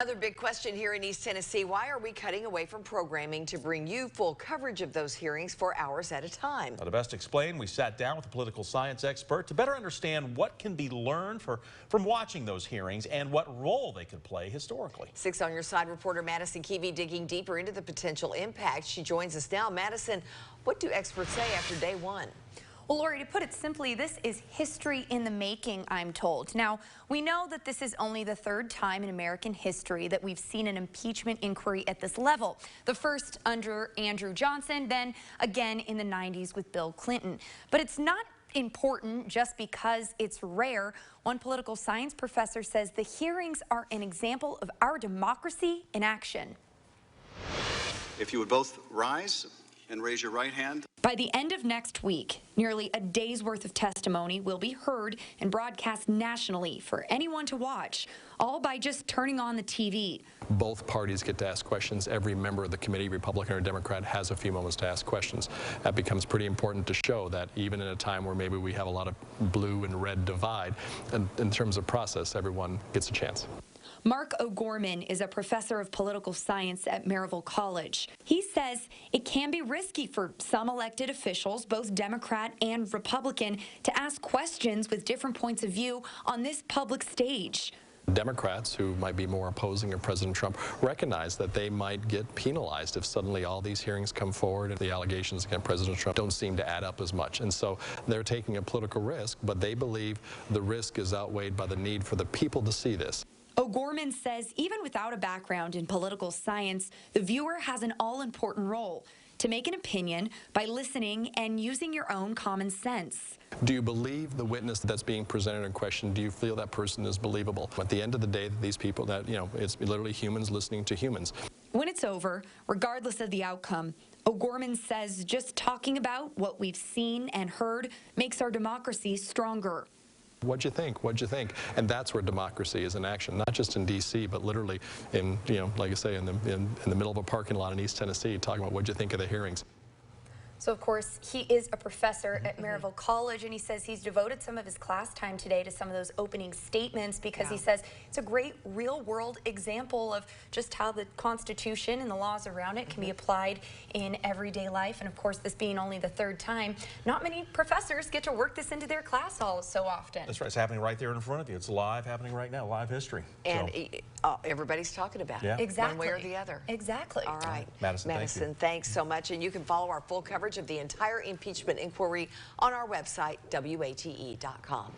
Another big question here in East Tennessee, why are we cutting away from programming to bring you full coverage of those hearings for hours at a time? Now, to best explain, we sat down with a political science expert to better understand what can be learned from watching those hearings and what role they could play historically. 6 on Your Side reporter Madison Keevee digging deeper into the potential impact. She joins us now. Madison, what do experts say after day one? Well, Lori, to put it simply, this is history in the making, I'm told. Now, we know that this is only the third time in American history that we've seen an impeachment inquiry at this level. The first under Andrew Johnson, then again in the 90s with Bill Clinton. But it's not important just because it's rare. One political science professor says the hearings are an example of our democracy in action. If you would both rise and raise your right hand. By the end of next week, nearly a day's worth of testimony will be heard and broadcast nationally for anyone to watch, all by just turning on the TV. Both parties get to ask questions. Every member of the committee, Republican or Democrat, has a few moments to ask questions. That becomes pretty important to show that even in a time where maybe we have a lot of blue and red divide, in terms of process, everyone gets a chance. Mark O'Gorman is a professor of political science at Maryville College. He says it can be risky for some elected officials, both Democrat and Republican, to ask questions with different points of view on this public stage. Democrats who might be more opposing of President Trump recognize that they might get penalized if suddenly all these hearings come forward and the allegations against President Trump don't seem to add up as much. And so they're taking a political risk, but they believe the risk is outweighed by the need for the people to see this. O'Gorman says even without a background in political science, the viewer has an all-important role to make an opinion by listening and using your own common sense. Do you believe the witness that's being presented in question? Do you feel that person is believable? At the end of the day, these people, that, it's literally humans listening to humans. When it's over, regardless of the outcome, O'Gorman says just talking about what we've seen and heard makes our democracy stronger. What'd you think? What'd you think? And that's where democracy is in action, not just in D.C., but literally in, like I say, in the middle of a parking lot in East Tennessee, talking about what'd you think of the hearings. So, of course, he is a professor at Maryville College, and he says he's devoted some of his class time today to some of those opening statements because he says it's a great real-world example of just how the Constitution and the laws around it can be applied in everyday life. And, of course, this being only the third time, not many professors get to work this into their class halls so often. That's right. It's happening right there in front of you. It's live, happening right now, live history. And everybody's talking about it, exactly. one way or the other. Exactly. All right. Madison, thanks so much. And you can follow our full coverage of the entire impeachment inquiry on our website, WATE.com.